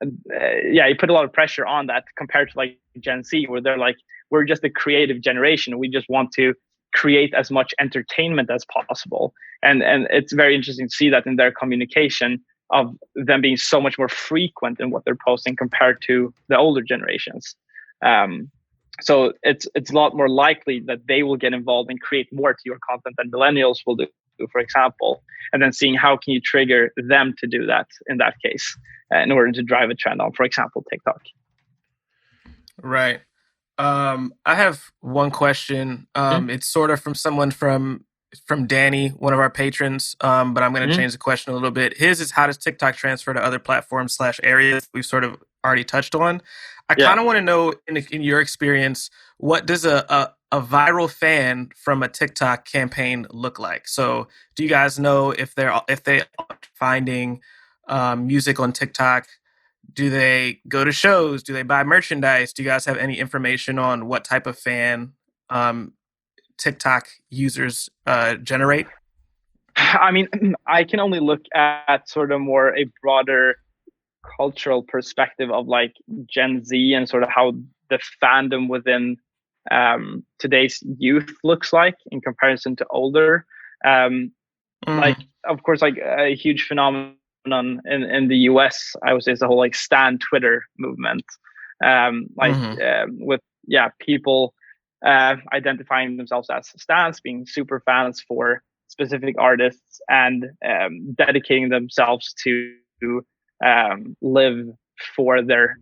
you put a lot of pressure on that compared to like Gen Z, where they're like, we're just a creative generation. We just want to create as much entertainment as possible. And it's very interesting to see that in their communication, of them being so much more frequent in what they're posting compared to the older generations. So it's a lot more likely that they will get involved and create more to your content than millennials will do, for example. And then seeing how can you trigger them to do that in that case, in order to drive a trend on, for example, TikTok. Right. I have one question. It's sort of from someone from Danny, one of our patrons, but I'm going to change the question a little bit. His is, how does TikTok transfer to other platforms / areas we've sort of already touched on? I kind of want to know, in your experience, what does a viral fan from a TikTok campaign look like? So do you guys know if they are finding music on TikTok? Do they go to shows? Do they buy merchandise? Do you guys have any information on what type of fan TikTok users generate? I mean, I can only look at sort of more a broader cultural perspective of like Gen Z and sort of how the fandom within today's youth looks like in comparison to older. Like, of course, like a huge phenomenon in the US, I would say, is the whole like Stan Twitter movement. With people identifying themselves as stans, being super fans for specific artists, and dedicating themselves to live for their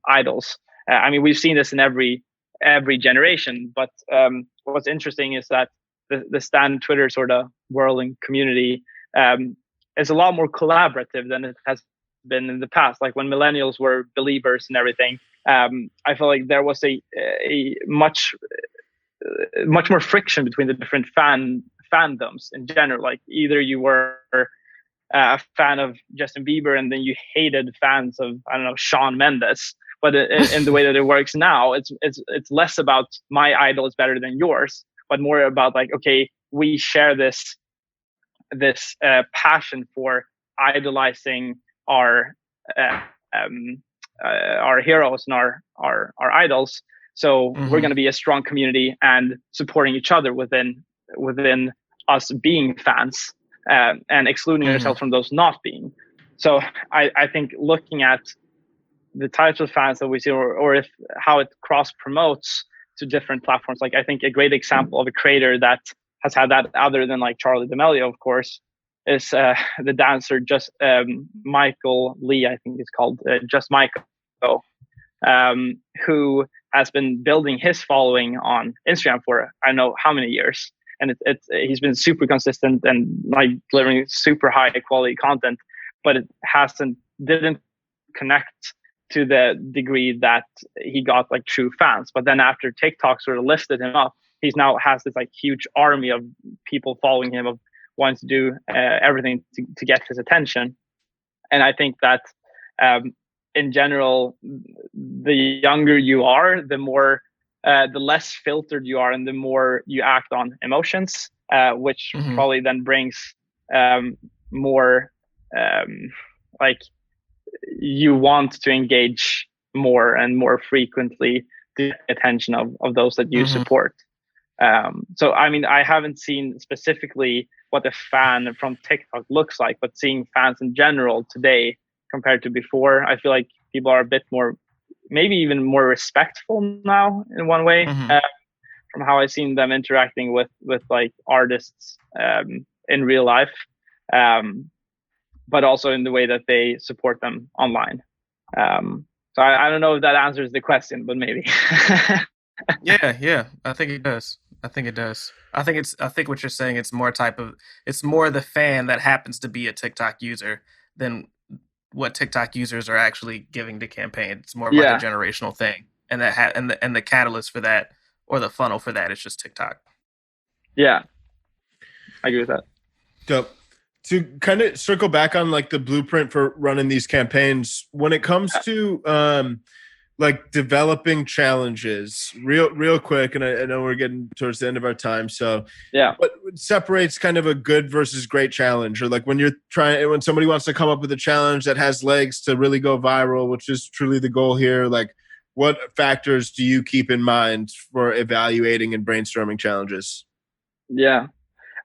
idols. I mean, we've seen this in every generation, but what's interesting is that the Stan Twitter sort of whirling community is a lot more collaborative than it has been in the past. Like when millennials were believers and everything, I feel like there was a much more friction between the different fandoms in general. Like either you were a fan of Justin Bieber and then you hated fans of, I don't know, Shawn Mendes. But in the way that it works now, it's less about my idol is better than yours, but more about like, okay, we share this passion for idolizing our heroes and our idols. So we're going to be a strong community and supporting each other within us being fans, and excluding ourselves from those not being. So I think looking at the types of fans that we see, or if how it cross promotes to different platforms. Like I think a great example of a creator that has had that, other than like Charli D'Amelio, of course, is the dancer just Michael Lee, I think it's called, Just Michael, who has been building his following on Instagram for I don't know how many years. and he's been super consistent and like delivering super high quality content, but it didn't connect to the degree that he got like true fans. But then after TikTok sort of lifted him up, he's now has this like huge army of people following him, of wanting to do everything to get his attention. And I think that in general, the younger you are, the more the less filtered you are, and the more you act on emotions, which probably then brings more like you want to engage more and more frequently the attention of those that you support. So I mean, I haven't seen specifically what a fan from TikTok looks like, but seeing fans in general today compared to before, I feel like people are a bit more, maybe even more respectful now in one way, from how I've seen them interacting with like artists in real life, but also in the way that they support them online. So I don't know if that answers the question, but maybe. Yeah, I think it does. I think what you're saying, it's more the fan that happens to be a TikTok user than what TikTok users are actually giving to campaign. It's more of like a generational thing, and and the catalyst for that, or the funnel for that, is just TikTok. Yeah, I agree with that. Dope. To kind of circle back on like the blueprint for running these campaigns, when it comes to like developing challenges, real quick, and I know we're getting towards the end of our time, so what separates kind of a good versus great challenge? Or like when somebody wants to come up with a challenge that has legs to really go viral, which is truly the goal here, like what factors do you keep in mind for evaluating and brainstorming challenges? Yeah,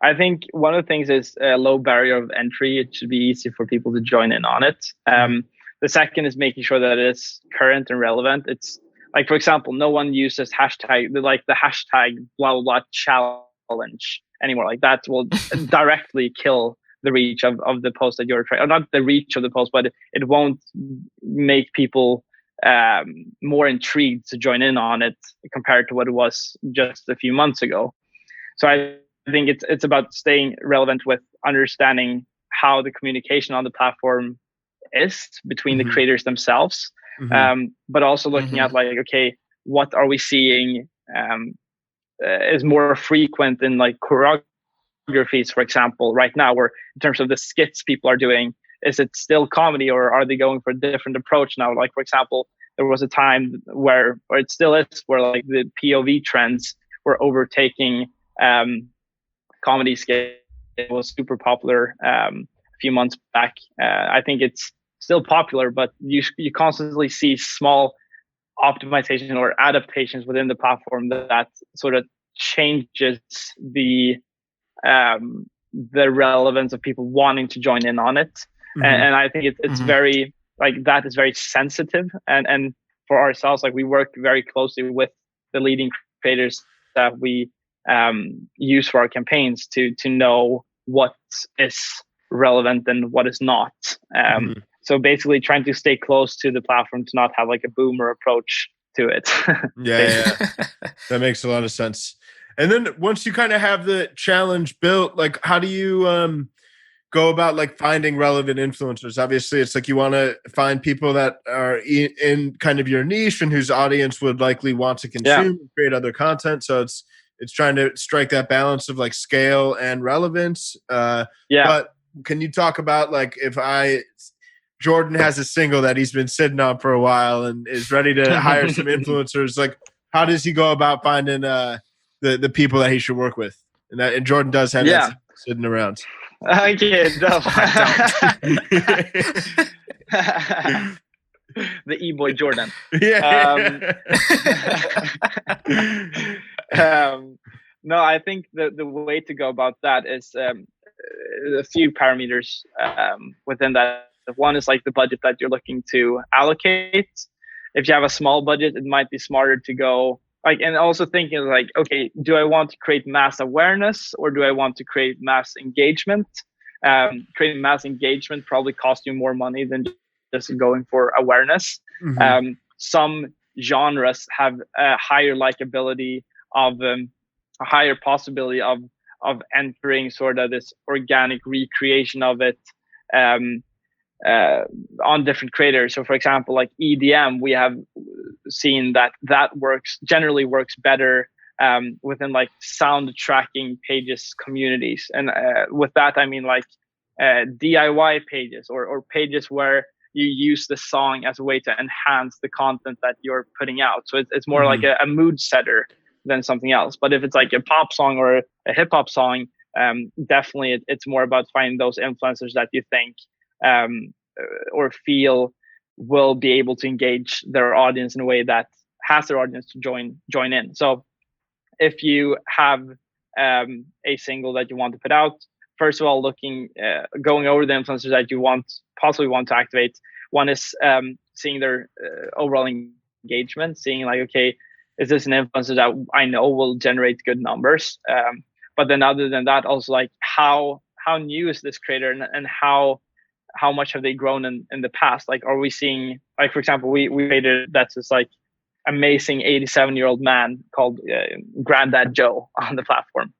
I think one of the things is a low barrier of entry. It should be easy for people to join in on it. The second is making sure that it's current and relevant. It's like, for example, no one uses the hashtag blah, blah, blah challenge anymore. Like that will directly kill the reach of the post that you're trying, or not the reach of the post, but it won't make people more intrigued to join in on it compared to what it was just a few months ago. So I think it's about staying relevant with understanding how the communication on the platform is between the creators themselves, but also looking at like, okay, what are we seeing is more frequent in like choreographies, for example, right now, or in terms of the skits people are doing. Is it still comedy, or are they going for a different approach now? Like, for example, there was a time where it still is, where like the POV trends were overtaking comedy skit. It was super popular a few months back. I think it's still popular, but you constantly see small optimization or adaptations within the platform that sort of changes the relevance of people wanting to join in on it. And I think it's very, like, that is very sensitive. And for ourselves, like, we work very closely with the leading creators that we use for our campaigns to know what is relevant and what is not. So basically trying to stay close to the platform to not have like a boomer approach to it. Yeah. That makes a lot of sense. And then once you kind of have the challenge built, like how do you go about like finding relevant influencers? Obviously it's like you want to find people that are in kind of your niche and whose audience would likely want to consume and create other content. So it's trying to strike that balance of like scale and relevance. But can you talk about like Jordan has a single that he's been sitting on for a while and is ready to hire some influencers. Like, how does he go about finding the people that he should work with? And Jordan does have that sitting around. Okay, the e-boy Jordan. No, I think the way to go about that is a few parameters within that. One is like the budget that you're looking to allocate. If you have a small budget, it might be smarter to go like, and also thinking like, okay, do I want to create mass awareness or do I want to create mass engagement? Creating mass engagement probably costs you more money than just going for awareness. Some genres have a higher likability of a higher possibility of entering sort of this organic recreation of it on different creators. So for example, like EDM, we have seen that generally works better within like sound tracking pages communities. And with that, I mean like DIY pages or pages where you use the song as a way to enhance the content that you're putting out. So it's more like a mood setter than something else. But if it's like a pop song or a hip hop song, definitely it's more about finding those influencers that you think or feel will be able to engage their audience in a way that has their audience to join in. So if you have a single that you want to put out, first of all, going over the influencers that you possibly want to activate. One is seeing their overall engagement, seeing like, okay, is this an influencer that I know will generate good numbers? But then other than that, also like how new is this creator and how much have they grown in the past? Like, are we seeing, like, for example, we created that's this like amazing 87-year-old man called Granddad Joe on the platform,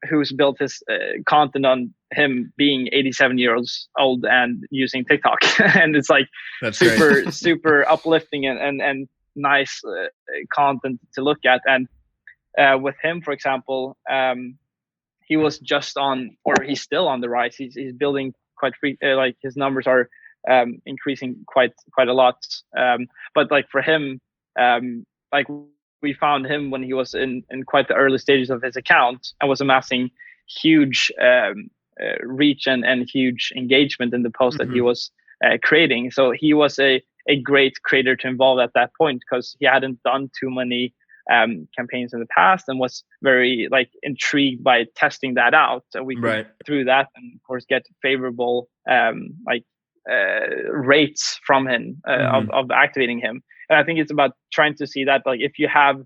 who's built his content on him being 87 years old and using TikTok. And it's like that's super uplifting and nice content to look at. And with him, for example, he was just on, or he's still on the rise. He's building quite like his numbers are increasing quite a lot. But like for him, like we found him when he was in quite the early stages of his account and was amassing huge reach and huge engagement in the post that he was creating. So he was a great creator to involve at that point because he hadn't done too many campaigns in the past and was very like intrigued by testing that out. So we could through that and of course get favorable rates from him of activating him. And I think it's about trying to see that like if you have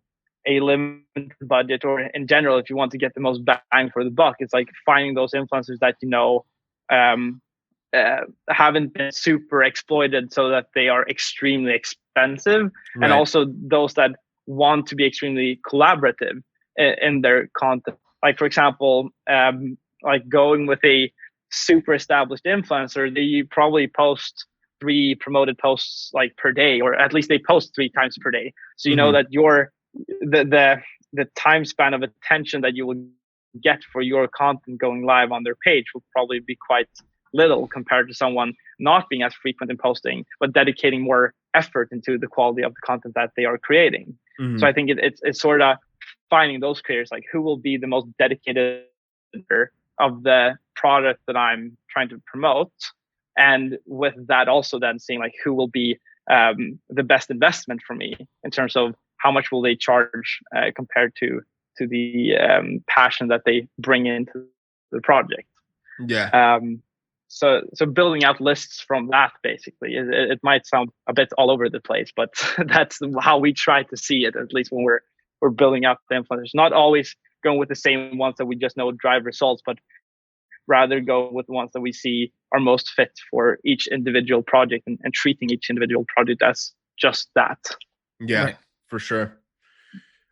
a limited budget or in general, if you want to get the most bang for the buck, it's like finding those influencers that you know haven't been super exploited so that they are extremely expensive, and also those that want to be extremely collaborative in their content. Like for example, like going with a super established influencer, they probably post 3 promoted posts like per day, or at least they post 3 times per day. So you know that the time span of attention that you will get for your content going live on their page will probably be quite little compared to someone not being as frequent in posting, but dedicating more effort into the quality of the content that they are creating. So I think it's sort of finding those creators, like who will be the most dedicated of the product that I'm trying to promote. And with that also then seeing like who will be the best investment for me in terms of how much will they charge compared to the passion that they bring into the project. So building out lists from that basically, it might sound a bit all over the place, but that's how we try to see it, at least when we're building out the influencers. Not always going with the same ones that we just know drive results, but rather go with the ones that we see are most fit for each individual project and treating each individual project as just that. Yeah, for sure.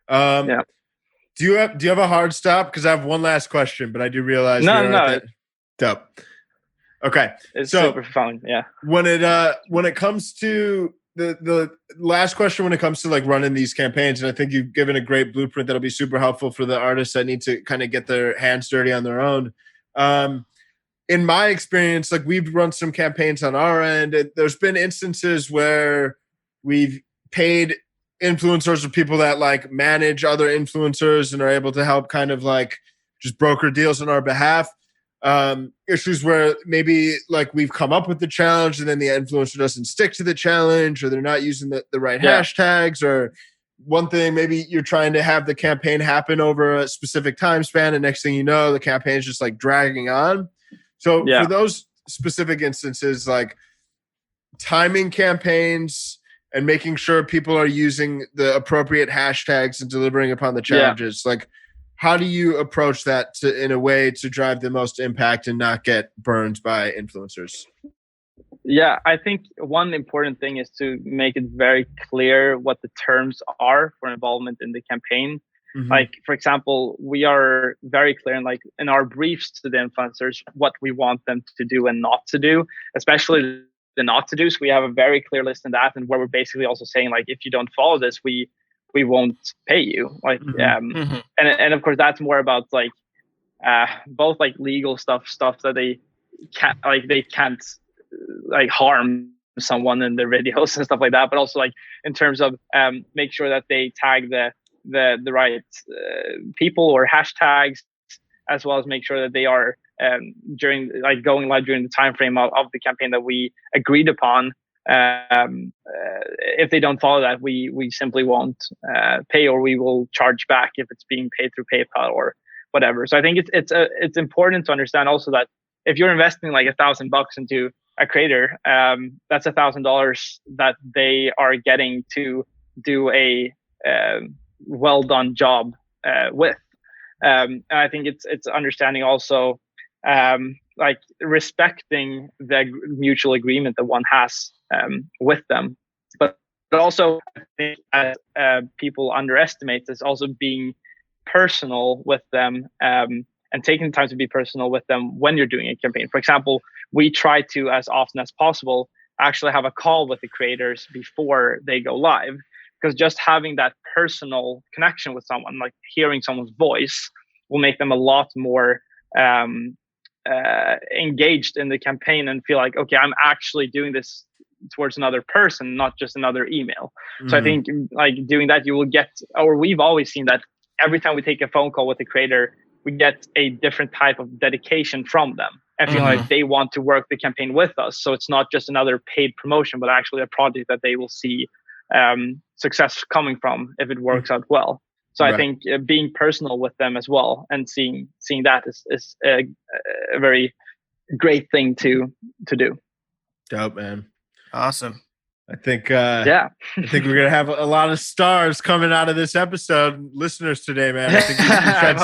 Do you have a hard stop? Because I have one last question, but I do realize no. Dope. Okay, it's super fun. Yeah. When it comes to the last question, when it comes to like running these campaigns, and I think you've given a great blueprint that'll be super helpful for the artists that need to kind of get their hands dirty on their own. In my experience, like we've run some campaigns on our end. There's been instances where we've paid influencers or people that like manage other influencers and are able to help kind of like just broker deals on our behalf. Issues where maybe like we've come up with the challenge and then the influencer doesn't stick to the challenge, or they're not using the right hashtags, or one thing, maybe you're trying to have the campaign happen over a specific time span, and next thing you know, the campaign is just like dragging on. So for those specific instances, like timing campaigns and making sure people are using the appropriate hashtags and delivering upon the challenges, like how do you approach that in a way to drive the most impact and not get burned by influencers? Yeah, I think one important thing is to make it very clear what the terms are for involvement in the campaign. Mhm. Like, for example, we are very clear in our briefs to the influencers what we want them to do and not to do, especially the not to do. So we have a very clear list in that, and where we're basically also saying, like, if you don't follow this, we won't pay you. Like, Mhm. and of course that's more about like both like legal stuff that they can't like harm someone in their videos and stuff like that, but also like in terms of make sure that they tag the right people or hashtags, as well as make sure that they are during like going live during the time frame of the campaign that we agreed upon. If they don't follow that, we simply won't pay, or we will charge back if it's being paid through PayPal or whatever. So I think it's important to understand also that if you're investing like $1,000 into a creator, that's $1,000 that they are getting to do a well done job with. And I think it's understanding also like respecting the mutual agreement that one has with them. But also I think people underestimate this, also being personal with them and taking the time to be personal with them when you're doing a campaign. For example, we try to, as often as possible, actually have a call with the creators before they go live, because just having that personal connection with someone, like hearing someone's voice, will make them a lot more engaged in the campaign and feel like, okay, I'm actually doing this towards another person, not just another email. So I think like doing that, you will get, or we've always seen that every time we take a phone call with a creator, we get a different type of dedication from them. I feel like they want to work the campaign with us. So it's not just another paid promotion, but actually a project that they will see success coming from if it works out well. So I think being personal with them as well and seeing that is a very great thing to do. Dope, man. Awesome. I think I think we're gonna have a lot of stars coming out of this episode, listeners today, man. I think we've had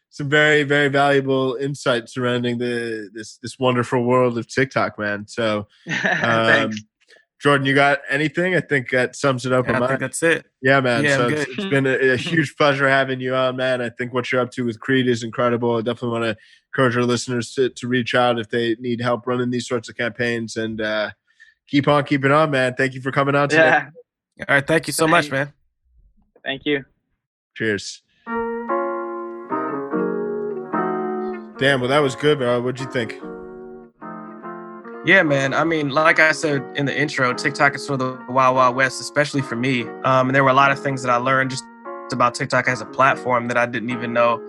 some very, very valuable insight surrounding this wonderful world of TikTok, man. So thanks. Jordan, you got anything? I think that sums it up. I think that's it. Yeah, man. Yeah, so it's been a huge pleasure having you on, man. I think what you're up to with Creed is incredible. I definitely want to encourage our listeners to reach out if they need help running these sorts of campaigns, and keep on keeping on, man. Thank you for coming on today. Yeah. All right. Thank you so much, man. Thank you. Cheers. Damn, well, that was good, bro. What'd you think? Yeah, man. I mean, like I said in the intro, TikTok is sort of the wild, wild west, especially for me. And there were a lot of things that I learned just about TikTok as a platform that I didn't even know,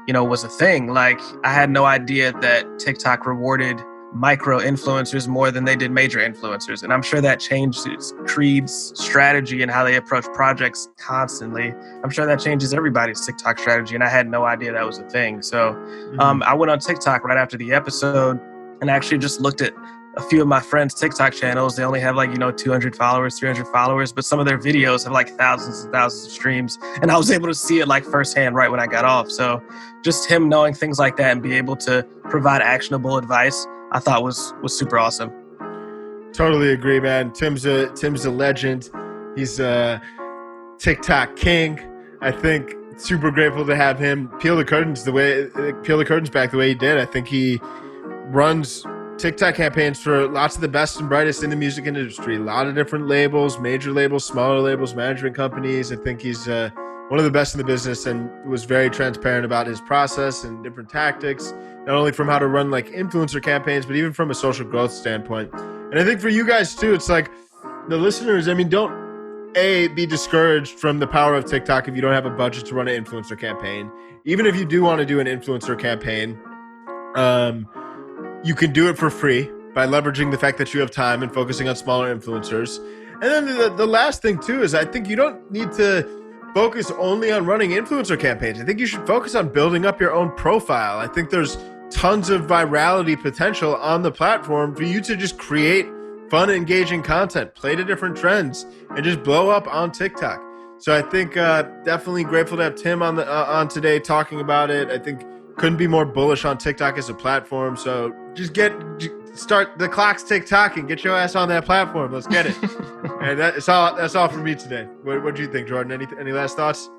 was a thing. Like, I had no idea that TikTok rewarded micro influencers more than they did major influencers. And I'm sure that changes Creed's strategy and how they approach projects constantly. I'm sure that changes everybody's TikTok strategy. And I had no idea that was a thing. So I went on TikTok right after the episode and actually just looked at a few of my friends' TikTok channels. They only have 200 followers, 300 followers, but some of their videos have thousands and thousands of streams. And I was able to see it firsthand right when I got off. So just him knowing things like that and be able to provide actionable advice, I thought was super awesome. Totally agree, man. Tim's a legend. He's a TikTok king. I think super grateful to have him peel the curtains back the way he did. I think he runs TikTok campaigns for lots of the best and brightest in the music industry. A lot of different labels, major labels, smaller labels, management companies. I think he's one of the best in the business, and was very transparent about his process and different tactics, not only from how to run influencer campaigns, but even from a social growth standpoint. And I think for you guys too, it's the listeners, don't be discouraged from the power of TikTok if you don't have a budget to run an influencer campaign. Even if you do want to do an influencer campaign, you can do it for free by leveraging the fact that you have time and focusing on smaller influencers. And then the last thing too is I think you don't need to focus only on running influencer campaigns. I think you should focus on building up your own profile. I think there's tons of virality potential on the platform for you to just create fun, engaging content, play to different trends, and just blow up on TikTok. So I think definitely grateful to have Tim on today talking about it. I think couldn't be more bullish on TikTok as a platform. So just start the clock's TikTok and get your ass on that platform. Let's get it. And that's all for me today. What do you think, Jordan? Any last thoughts?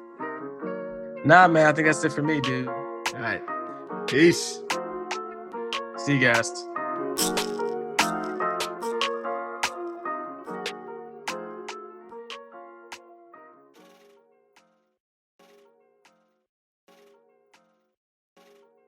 Nah, man, I think that's it for me, dude. All right. Peace. See you guys.